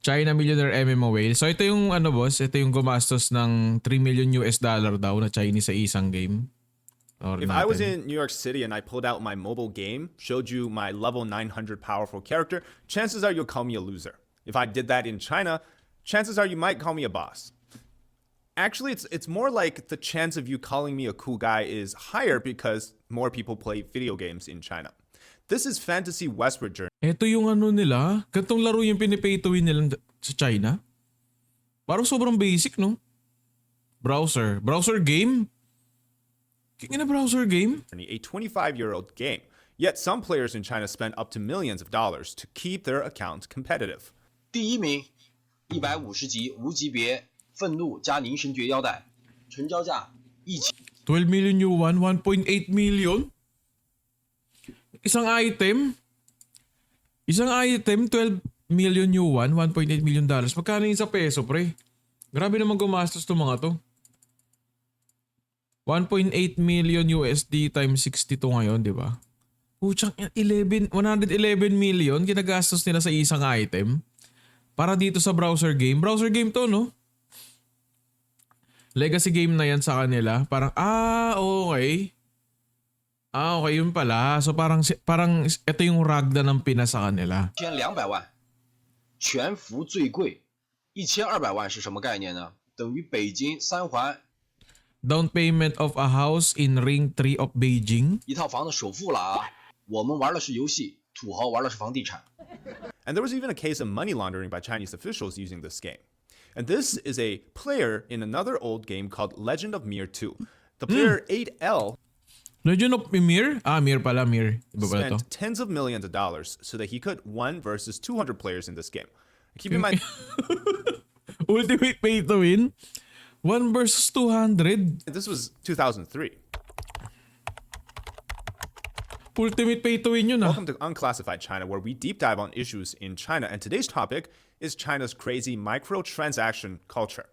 China millionaire MMO whale. So ito yung ano boss, ito yung gumastos ng $3 million daw na Chinese sa isang game. If I was in New York City and I pulled out my mobile game, showed you my level 900 powerful character, chances are you'll call me a loser. If I did that in China, chances are you might call me a boss. Actually, it's more like the chance of you calling me a cool guy is higher because more people play video games in China. This is Fantasy Westward Journey. Ito yung ano nila, gantong laro yung pinipay to win nila sa China. Parang sobrang basic, no? Browser game? King na browser game? A 25-year-old game. Yet some players in China spend up to millions of dollars to keep their accounts competitive. 第一名，150级无级别愤怒加凝神诀腰带，成交价1000。12 million yuan, 1.8 million? Isang item, 12 million yuan, 1.8 million dollars. Magkano yun sa peso, pre? Grabe naman gumastos to mga to. 1.8 million USD times 62 ngayon, di ba? Puchang 111 million ginagastos nila sa isang item para dito sa browser game. Browser game to, no? Legacy game na yan sa kanila. Parang, okay. Okay, yun pala. So parang ito yung ragda ng Pinas sa kanila. 1200万，全服最贵，1200万是什么概念呢？等于北京3环 Down payment of a house in Ring 3 of Beijing. 一套房的首付了啊！我们玩的是游戏，土豪玩的是房地产。 And there was even a case of money laundering by Chinese officials using this game. And this is a player in another old game called Legend of Mir 2. The player 8L Legend of Mir? Mir pala, Mir. Iba pala to. spent tens of millions of dollars so that he could 1 versus 200 players in this game. Keep in mind, Ultimate pay to win? 1 versus 200? this was 2003. Ultimate pay to win yun ah. Welcome to Unclassified China, where we deep dive on issues in China. And today's topic is China's crazy microtransaction culture.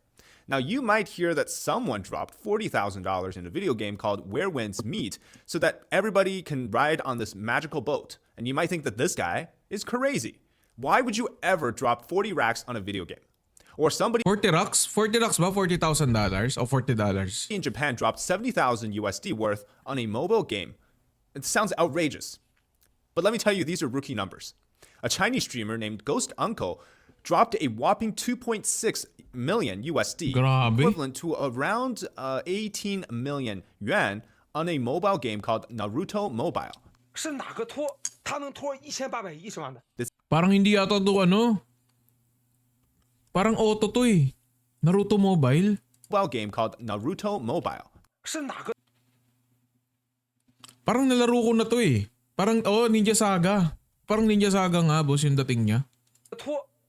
Now, you might hear that someone dropped $40,000 in a video game called Where Winds Meet so that everybody can ride on this magical boat. And you might think that this guy is crazy. Why would you ever drop 40 racks on a video game? Or somebody 40 racks? 40 racks ba? $40,000 o $40? in Japan dropped 70,000 USD worth on a mobile game. It sounds outrageous. But let me tell you, these are rookie numbers. A Chinese streamer named Ghost Uncle dropped a whopping 2.6 million USD, Grabe. equivalent to around 18 million yuan, on a mobile game called Naruto Mobile. 是哪个托？他能托1810万的？ Parang hindi yata to ano. Parang auto to eh. Naruto Mobile. Mobile game called Naruto Mobile. 是哪个？ Parang nalaro ko na to eh. Parang, Ninja Saga. Parang Ninja Saga nga, boss, yung dating niya.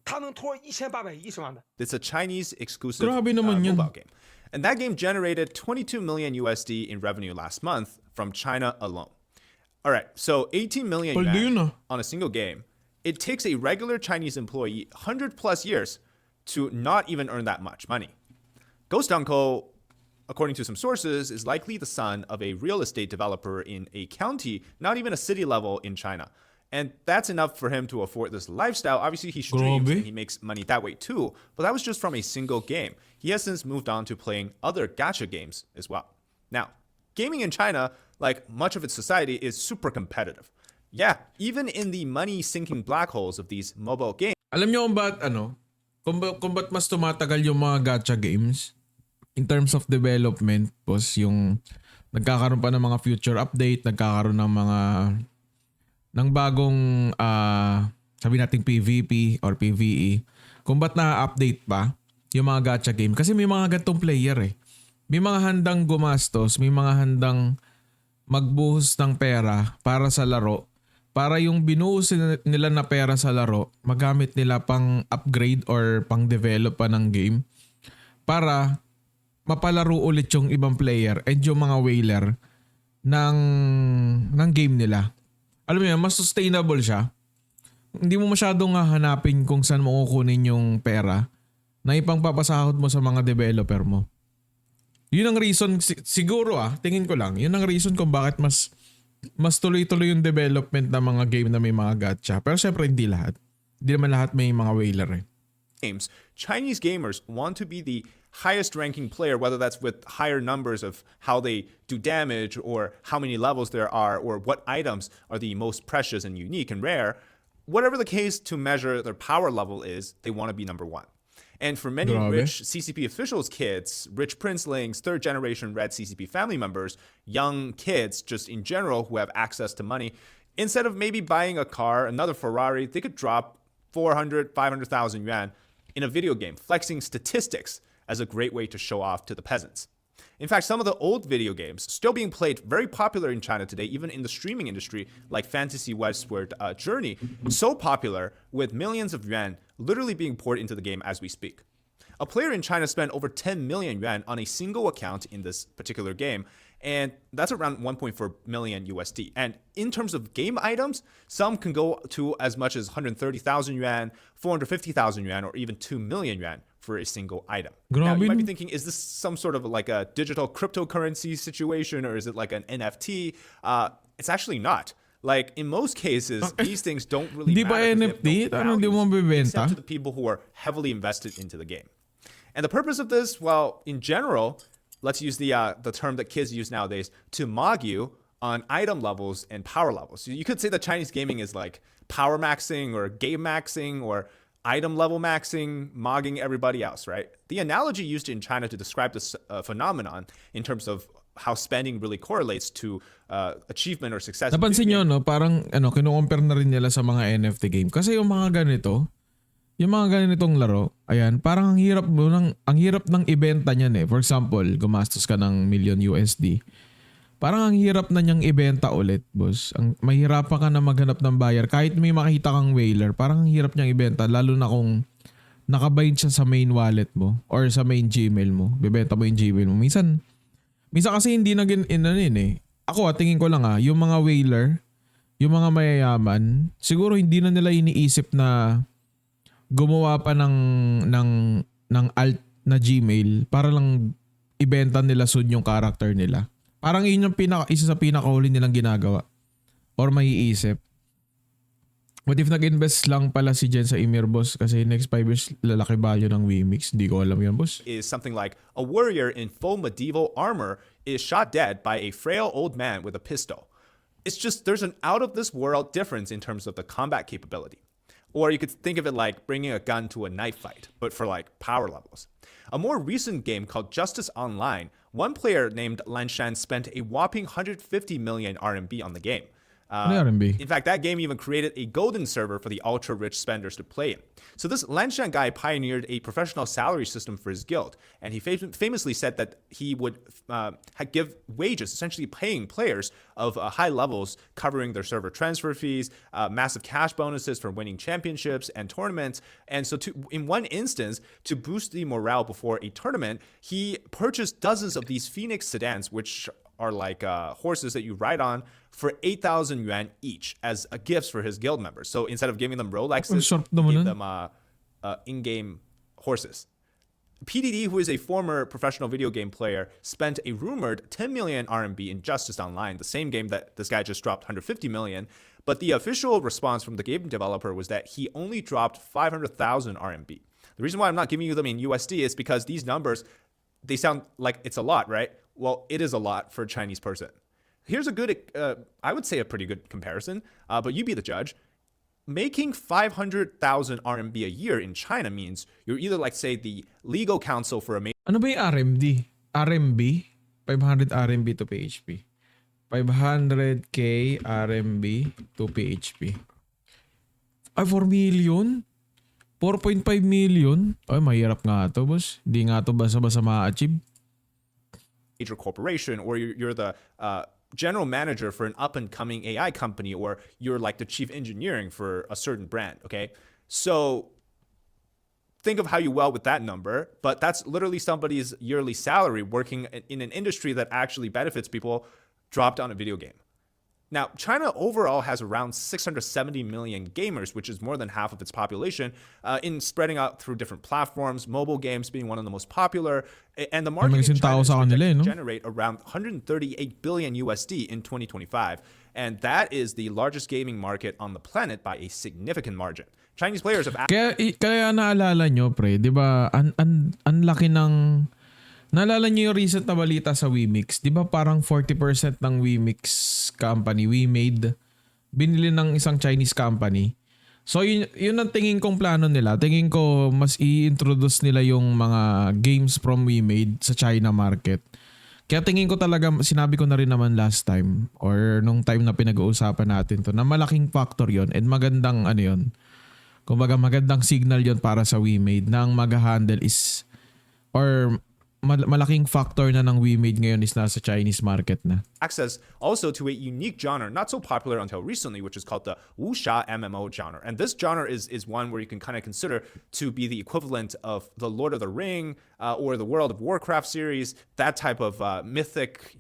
他能托1810万的？ It's a Chinese exclusive Grabe naman yun. mobile game. And that game generated 22 million USD in revenue last month from China alone. All right, so 18 million Paldo yun yuan ah. on a single game. It takes a regular Chinese employee 100 plus years to not even earn that much money. Ghost Uncle, according to some sources, is likely the son of a real estate developer in a county, not even a city level in China. And that's enough for him to afford this lifestyle. Obviously, he streams Grabe. and he makes money that way too. But that was just from a single game. He has since moved on to playing other gacha games as well. Now, gaming in China, like much of its society, is super competitive. Yeah, even in the money-sinking black holes of these mobile games, Alam niyo kung ba't mas tumatagal yung mga gacha games? In terms of development, boss, yung nagkakaroon pa ng mga future update, nagkakaroon ng bagong sabi nating PVP or PVE. Kung ba't na-update pa yung mga gacha game? Kasi may mga gantong player eh. May mga handang gumastos, may mga handang magbuhos ng pera para sa laro. Para yung binuhos nila na pera sa laro, magamit nila pang upgrade or pang develop pa ng game. Para mapalaro ulit yung ibang player and yung mga whaler ng game nila. Alam mo yan, mas sustainable siya. Hindi mo masyadong hahanapin kung saan mo kukunin yung pera na ipangpapasahod mo sa mga developer mo. Yun ang reason, siguro tingin ko lang, yun ang reason kung bakit mas tuloy-tuloy yung development ng mga game na may mga gacha. Pero syempre hindi lahat. Hindi naman lahat may mga whaler eh. games, Chinese gamers want to be the highest ranking player, whether that's with higher numbers of how they do damage or how many levels there are or what items are the most precious and unique and rare. Whatever the case to measure their power level is, they want to be number one. And for many Grabe. rich CCP officials' kids, rich princelings, third generation red CCP family members, young kids just in general who have access to money, instead of maybe buying a car, another Ferrari, they could drop 400, 500,000 yuan in a video game, flexing statistics as a great way to show off to the peasants. In fact, some of the old video games still being played, very popular in China today, even in the streaming industry, like Fantasy Westward Journey, so popular with millions of yuan literally being poured into the game as we speak. A player in China spent over 10 million yuan on a single account in this particular game, and that's around 1.4 million USD. And in terms of game items, some can go to as much as 130,000 yuan, 450,000 yuan, or even 2 million yuan for a single item. Now, you Grabe might be no. thinking, is this some sort of like a digital cryptocurrency situation, or is it like an NFT? It's actually not. Like in most cases, these things don't really Di ba matter because NFT? they have no Ano, di mo values, mabibenta? except to the people who are heavily invested into the game. And the purpose of this, well, in general, let's use the term that kids use nowadays, to mog you on item levels and power levels. You could say that Chinese gaming is like power maxing or game maxing or item level maxing, mogging everybody else, right? The analogy used in China to describe this phenomenon in terms of how spending really correlates to achievement or success. in Napansin video nyo, no? Parang kino-compare na rin nila sa mga NFT game. Kasi yung mga ganito, yung mga ganitong laro, ayan, parang ang hirap ng ibenta niyan eh. For example, gumastos ka ng million USD. Parang ang hirap na niyang ibenta ulit, boss. Mahirapan ka na maghanap ng buyer. Kahit may makita kang whaler, parang ang hirap niyang ibenta. Lalo na kung nakabind siya sa main wallet mo or sa main Gmail mo. Bibenta mo yung Gmail mo. Minsan kasi hindi na eh. Ako, tingin ko lang yung mga whaler, yung mga mayayaman, siguro hindi na nila iniisip na gumawa pa ng alt na Gmail para lang ibenta nila soon yung character nila. Parang yun yung isa sa pinakahuli nilang ginagawa or maiisip. What if nag-invest lang pala si Jen sa Emir, boss? Kasi next 5 years lalaki value ng Wimix. Di ko alam yun, boss. is something like a warrior in full medieval armor is shot dead by a frail old man with a pistol. It's just there's an out of this world difference in terms of the combat capability. Or you could think of it like bringing a gun to a knife fight, but for like power levels. A more recent game called Justice Online, one player named Lan Shan spent a whopping 150 million RMB on the game. Ano RMB? In fact, that game even created a golden server for the ultra-rich spenders to play in. So this Lanshan guy pioneered a professional salary system for his guild, and he famously said that he would give wages, essentially paying players of high levels, covering their server transfer fees, massive cash bonuses for winning championships and tournaments. And so in one instance, to boost the morale before a tournament, he purchased dozens of these Phoenix sedans, which are like horses that you ride on, for 8,000 yuan each as gifts for his guild members. So instead of giving them Rolexes, sarap he naman gave nun. them in-game horses. PDD, who is a former professional video game player, spent a rumored 10 million RMB in Justice Online, the same game that this guy just dropped 150 million. But the official response from the game developer was that he only dropped 500,000 RMB. The reason why I'm not giving you them in USD is because these numbers, they sound like it's a lot, right? Well, it is a lot for a Chinese person. Here's a good, I would say a pretty good comparison, but you be the judge. Making 500,000 RMB a year in China means you're either like, say, the legal counsel for a major Ano ba yung RMB? RMB? 500 RMB to PHP. 500k RMB to PHP. Ay, 4 million? 4.5 million? Ay, mahirap nga to, boss. Hindi nga to basa-basa ma-achieve. corporation, or you're the general manager for an up-and-coming AI company, or you're like the chief engineering for a certain brand, okay? So think of how you well with that number, but that's literally somebody's yearly salary working in an industry that actually benefits people dropped on a video game. Now, China overall has around 670 million gamers, which is more than half of its population, in spreading out through different platforms, mobile games being one of the most popular, and the market in China is projected to generate around 138 billion USD in 2025, and that is the largest gaming market on the planet by a significant margin. Chinese players have Kaya naalala nyo, pre, di ba, ang laki ng, naalala nyo yung recent na balita sa WeMix, di ba parang 40% ng WeMix company, WeMade, binili ng isang Chinese company. So yun ang tingin kong plano nila. Tingin ko mas i-introduce nila yung mga games from WeMade sa China market. Kaya tingin ko talaga, sinabi ko na rin naman last time or nung time na pinag-uusapan natin to, na malaking factor yon and magandang ano yun. Kumbaga magandang signal yon para sa WeMade na ang mag-handle is or malaking factor na ng WeMade ngayon is nasa Chinese market na. access also to a unique genre, not so popular until recently, which is called the wuxia MMO genre. And this genre is one where you can kind of consider to be the equivalent of the Lord of the Ring or the World of Warcraft series, that type of mythic,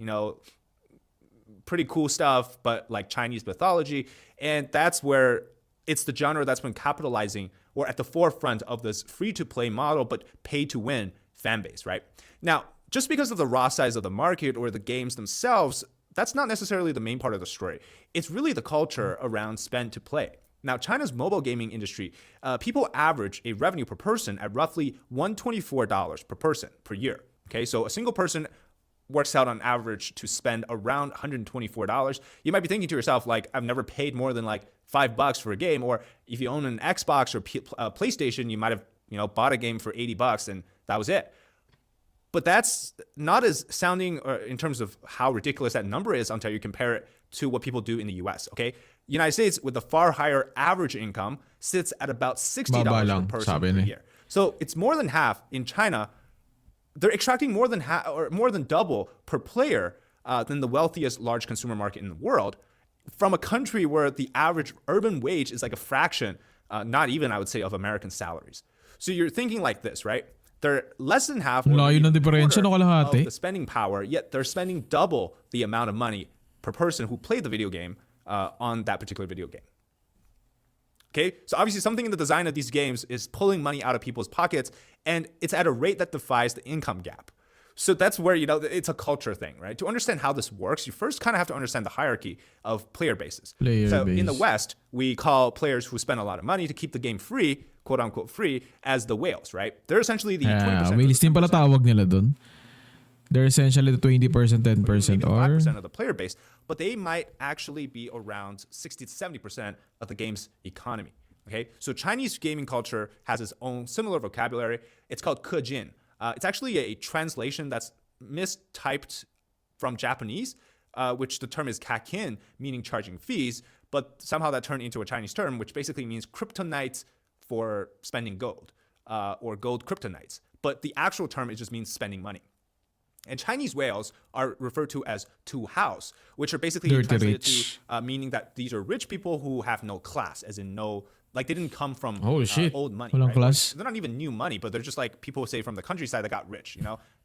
pretty cool stuff, but like Chinese mythology. And that's where it's the genre that's been capitalizing or at the forefront of this free-to-play model, but pay-to-win fan base, right? Now, just because of the raw size of the market or the games themselves, that's not necessarily the main part of the story. It's really the culture around spend to play. Now, China's mobile gaming industry, people average a revenue per person at roughly $124 per person per year. Okay, so a single person works out on average to spend around $124. You might be thinking to yourself, like, I've never paid more than like $5 for a game, or if you own an Xbox or PlayStation, you might have bought a game for $80 and that was it. But that's not as sounding in terms of how ridiculous that number is until you compare it to what people do in the US, okay? United States, with a far higher average income, sits at about $60 per person per year. So it's more than half. In China, they're extracting more than half or more than double per player than the wealthiest large consumer market in the world, from a country where the average urban wage is like a fraction, not even, I would say, of American salaries. So you're thinking like this, right? They're less than half or of the spending power, yet they're spending double the amount of money per person who played the video game on that particular video game. Okay, so obviously something in the design of these games is pulling money out of people's pockets, and it's at a rate that defies the income gap. So that's where, it's a culture thing, right? To understand how this works, you first kind of have to understand the hierarchy of player bases. In the West, we call players who spend a lot of money to keep the game free, quote unquote free, as the whales, right? They're essentially the 20%. Whales din pala tawag nila dun. They're essentially the 20%, 10% or 5% of the player base, but they might actually be around 60 to 70% of the game's economy. Okay, so Chinese gaming culture has its own similar vocabulary. It's called kejin. It's actually a translation that's mistyped from Japanese, which the term is kakin, meaning charging fees, but somehow that turned into a Chinese term, which basically means kryptonites for spending gold, or gold kryptonites. But the actual term, it just means spending money. And Chinese whales are referred to as tu house, which are basically translated to meaning that these are rich people who have no class, as in no, like they didn't come from old money. Right? They're not even new money, but they're just like people say from the countryside that got rich,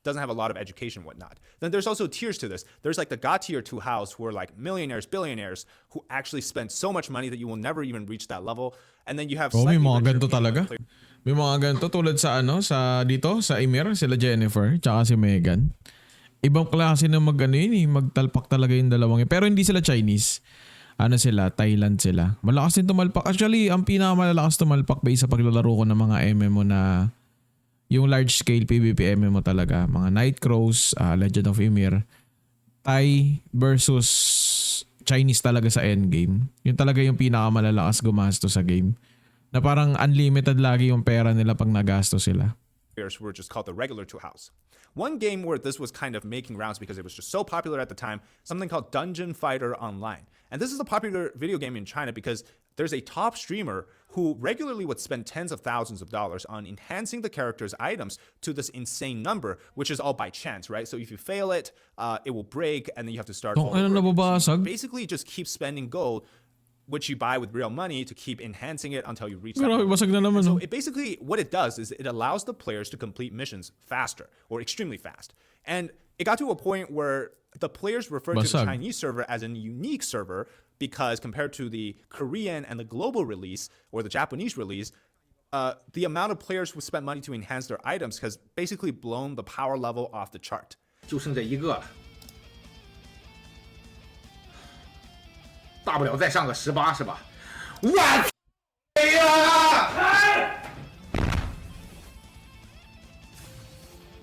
doesn't have a lot of education and whatnot. Then there's also tiers to this. There's like the God tier tu house, who are like millionaires, billionaires, who actually spend so much money that you will never even reach that level. And then you have may mga ganito talaga. May mga ganito tulad sa dito sa Emir, sila Jennifer, tsaka si Megan. Ibang klase na magtalpak talaga yung dalawang. Pero hindi sila Chinese. Sila, Thailand sila. Malakas din tumalpak. Actually, ang pinakamalalakas tumalpak based sa paglalaro ko ng mga MMO na yung large scale PvP MMO talaga. Mga Nightcrows, Legend of Ymir. Thai versus Chinese talaga sa endgame. Yun talaga yung pinakamalalakas gumasto sa game. Na parang unlimited lagi yung pera nila pag nagasto sila. Were just called the regular two house. One game where this was kind of making rounds because it was just so popular at the time, something called Dungeon Fighter Online. And this is a popular video game in China because there's a top streamer who regularly would spend tens of thousands of dollars on enhancing the character's items to this insane number, which is all by chance, right? So if you fail it, it will break and then you have to start all over. So basically just keep spending gold, which you buy with real money, to keep enhancing it until you reach that level. So it basically, what it does is it allows the players to complete missions faster or extremely fast. And it got to a point where the players referred to the Chinese server as a unique server because compared to the Korean and the global release or the Japanese release, the amount of players who spent money to enhance their items has basically blown the power level off the chart. 就剩这一个了，大不了再上个18是吧？我呀！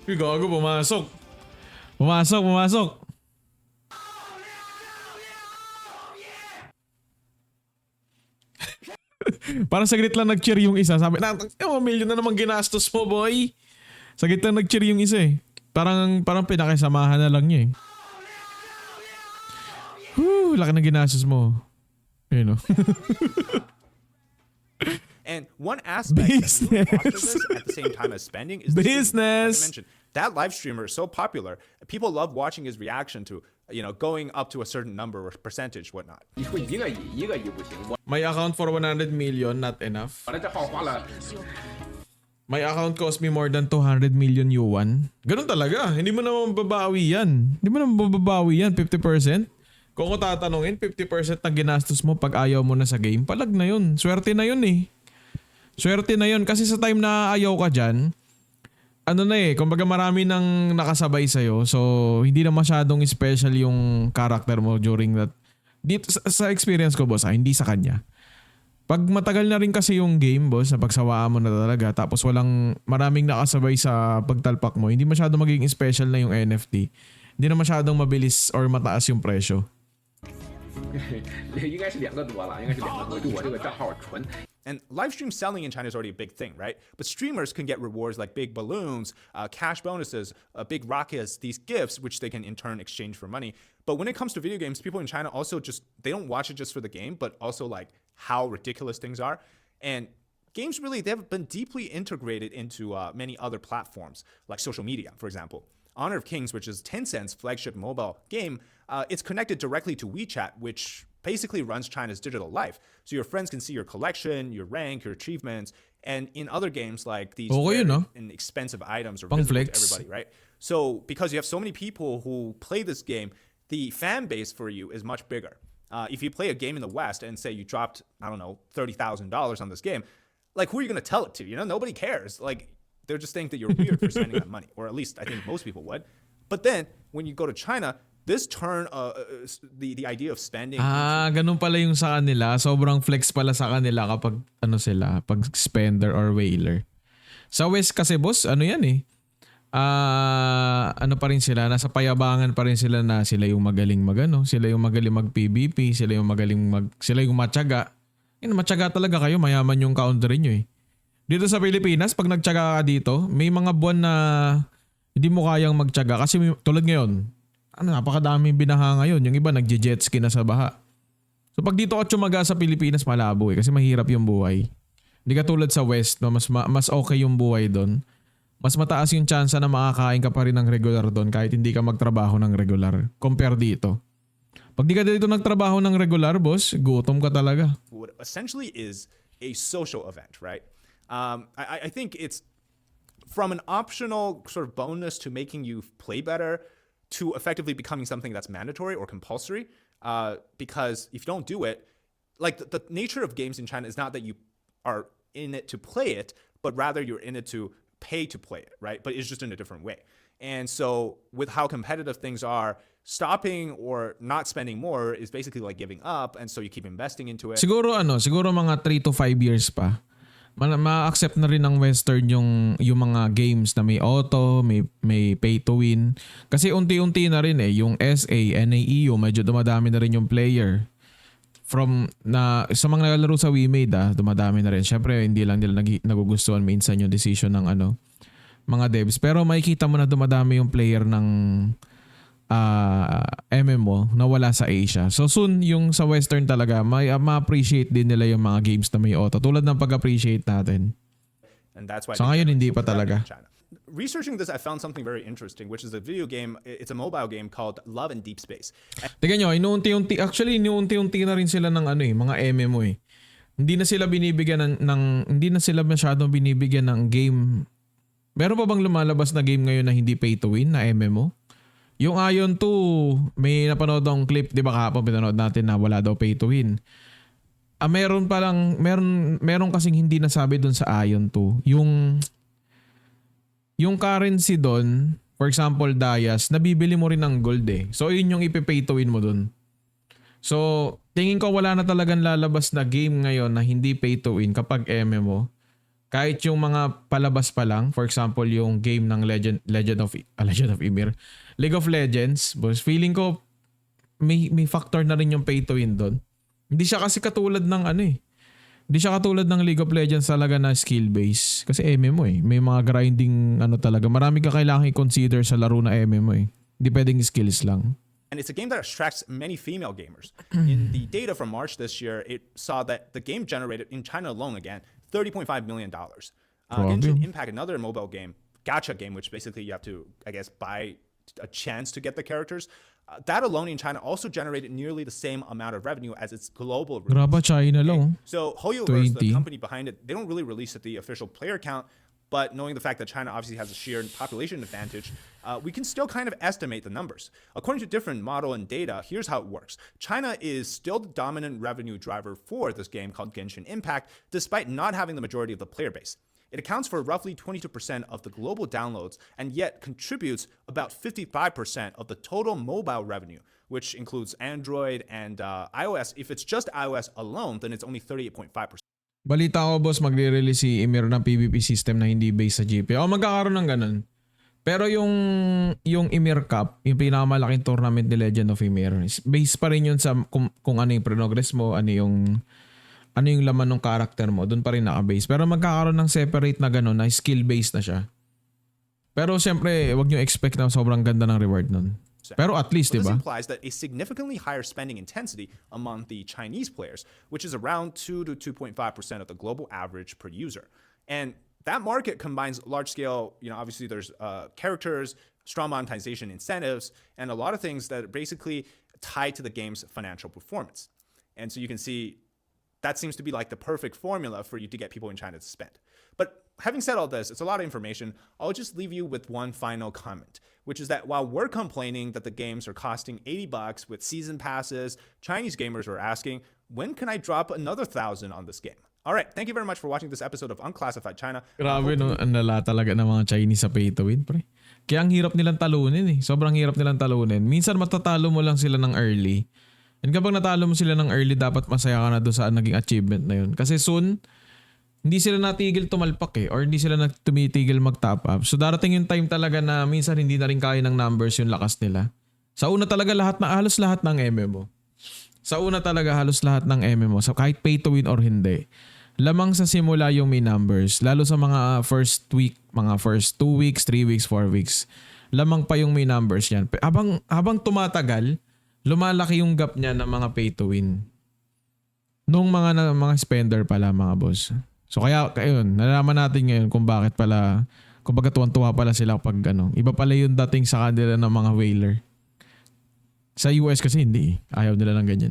Uy, gago, pumasok. Pumasok. Parang saglit lang nag-cheer yung isa. Sabi, million na naman ginastos mo, boy. Saglit lang nag-cheer yung isa eh. Parang pinakisamahan na lang niya eh. Laki na ginastos mo. You know. And one aspect that really fosters this at the same time as spending is the streaming. Like I mentioned, that live streamer is so popular. People love watching his reaction to, going up to a certain number or percentage, whatnot. My account for 100 million, not enough. My account cost me more than 200 million yuan. Ganun talaga. Hindi mo naman babawi yan. 50%. Kung ako tatanungin, 50% na ginastos mo pag ayaw mo na sa game, palag na yun. Swerte na yun eh. Swerte na yun. Kasi sa time na ayaw ka dyan, kumbaga marami nang nakasabay sa'yo. So, hindi na masyadong special yung character mo during that. Dito, sa experience ko, boss, hindi sa kanya. Pag matagal na rin kasi yung game, boss, na pagsawaan mo na talaga, tapos maraming nakasabay sa pagtalpak mo, hindi masyadong magiging special na yung NFT. Hindi na masyadong mabilis or mataas yung presyo. And live stream selling in China is already a big thing, right? But streamers can get rewards like big balloons, cash bonuses, big rockets, these gifts, which they can in turn exchange for money. But when it comes to video games, people in China also they don't watch it just for the game, but also like how ridiculous things are. And games really, they've been deeply integrated into many other platforms, like social media, for example. Honor of Kings, which is Tencent's flagship mobile game, it's connected directly to Wechat, which basically runs China's digital life. So your friends can see your collection, your rank, your achievements, and in other games like these rare and expensive items are visible to everybody, right? So because you have so many people who play this game, the fan base for you is much bigger. If you play a game in the West and say you dropped, I don't know, $30,000 on this game, like who are you going to tell it to? Nobody cares. Like they're just think that you're weird for spending that money, or at least I think most people would. But then when you go to China, this turn the idea of spending. Ganun pala yung sa kanila. Sobrang flex pala sa kanila kapag pag spender or whaler. Sa West kasi boss, yan eh. Pa rin sila, nasa payabangan pa rin sila na sila yung magaling sila yung magaling mag PVP, sila yung matyaga. Matyaga talaga kayo, mayaman yung country nyo eh. Dito sa Pilipinas, pag nagtyaga ka dito, may mga buwan na hindi mo kayang magtyaga kasi tulad ngayon, napakadaming binaha ngayon. Yung iba nagje-jet ski na sa baha. So pag dito ka tsumaga sa Pilipinas, malabo eh kasi mahirap yung buhay. Hindi ka tulad sa West, no? Mas okay yung buhay doon. Mas mataas yung chance na makakain ka pa rin ng regular doon kahit hindi ka magtrabaho ng regular compare dito. Pag di ka dito nagtrabaho ng regular, boss, gutom ka talaga. What essentially is a social event, right? I think it's from an optional sort of bonus to making you play better to effectively becoming something that's mandatory or compulsory. Because if you don't do it, like the nature of games in China is not that you are in it to play it, but rather you're in it to pay to play it, right? But it's just in a different way. And so with how competitive things are, stopping or not spending more is basically like giving up. And so you keep investing into it. Siguro mga 3 to 5 years pa. Ma-accept na rin ng Western yung mga games na may auto, may pay to win. Kasi unti-unti na rin yung SA, NAEU, medyo dumadami na rin yung player. Sa mga naglalaro sa WeMade, dumadami na rin. Syempre, hindi lang nila nagugustuhan minsan yung decision ng mga devs. Pero makikita mo na dumadami yung player ng MMO na wala sa Asia. So soon, yung sa Western talaga, ma-appreciate din nila yung mga games na may auto. Tulad ng pag-appreciate natin. And that's why so ngayon, hindi pa talaga. Researching this, I found something very interesting, which is a video game. It's a mobile game called Love in Deep Space. Tingnan nyo, inuunti-unti na rin sila ng mga MMO eh. Hindi na sila masyadong binibigyan ng game. Meron pa bang lumalabas na game ngayon na hindi pay to win na MMO? Yung Ion 2, may napanood akong clip, di ba kahapon pinanood natin na wala daw pay to win. Meron kasing hindi nasabi doon sa Ion 2. Yung currency doon, for example, Dayas, nabibili mo rin ng gold eh. So yun yung ipe-pay to win mo doon. So, tingin ko wala na talagang lalabas na game ngayon na hindi pay to win kapag MMO. Kahit yung mga palabas pa lang, for example, yung game ng Legend of Ymir, League of Legends, boss, feeling ko may factor na rin yung pay to win doon. Hindi siya kasi katulad ng Hindi siya katulad ng League of Legends talaga na skill base. Kasi MMO eh. May mga grinding talaga. Marami ka kailangan i-consider sa laro na MMO eh. Hindi pwedeng skills lang. And it's a game that attracts many female gamers. In the data from March this year, it saw that the game generated in China alone again $30.5 million. Genshin Impact, another mobile game, gacha game, which basically you have to, I guess, buy a chance to get the characters. That alone in China also generated nearly the same amount of revenue as its global release. Grabe, China lang. So HoYoverse, the 20. company behind it, they don't really release the official player count, but knowing the fact that China obviously has a sheer population advantage, we can still kind of estimate the numbers. According to different model and data, here's how it works. China is still the dominant revenue driver for this game called Genshin Impact, despite not having the majority of the player base. It accounts for roughly 22% of the global downloads and yet contributes about 55% of the total mobile revenue, which includes Android and iOS. If it's just iOS alone, then it's only 38.5%. Balita ko, boss, magre-release si Ymir ng PvP system na hindi based sa GP. Magkakaroon ng ganun. Pero yung Ymir Cup, yung pinakamalaking tournament ni Legend of Ymir, based pa rin yun sa kung ano yung progress mo, ano yung laman ng character mo, doon pa rin naka-base. Pero magkakaroon ng separate na gano'n na skill-based na siya. Pero siyempre, wag nyo expect na sobrang ganda ng reward nun. Pero at least, This diba? implies that a significantly higher spending intensity among the Chinese players, which is around 2 to 2.5% of the global average per user. And that market combines large-scale, obviously there's characters, strong monetization incentives, and a lot of things that are basically tied to the game's financial performance. And so you can see that seems to be like the perfect formula for you to get people in China to spend. But having said all this, it's a lot of information. I'll just leave you with one final comment, which is that while we're complaining that the games are costing $80 with season passes, Chinese gamers are asking, when can I drop another 1,000 on this game? All right, thank you very much for watching this episode of Unclassified China. Grabe no, ang lala talaga ng mga Chinese sa pay to win, pre. Kaya ang hirap nilang talunin eh. Sobrang hirap nilang talunin. Minsan matatalo mo lang sila ng early. And kapag natalo mo sila ng early, dapat masaya ka na doon sa naging achievement na yun. Kasi soon, hindi sila natigil tumalpak eh. Or hindi sila tumitigil mag-top up. So darating yung time talaga na minsan hindi na rin kaya ng numbers yung lakas nila. Sa una talaga halos lahat ng MMO. Sa una talaga halos lahat ng MMO. So kahit pay to win or hindi. Lamang sa simula yung may numbers. Lalo sa mga first week, mga first 2 weeks, 3 weeks, 4 weeks. Lamang pa yung may numbers yan. Habang tumatagal, lumalaki yung gap niya ng mga pay to win. Nung mga spender pala mga boss. So kaya ayun, nalalaman natin ngayon kung bakit pala, kung baga tuwan-tuwa pala sila pag iba pala yung dating sa kanila ng mga whaler. Sa US kasi hindi. Ayaw nila ng ganyan.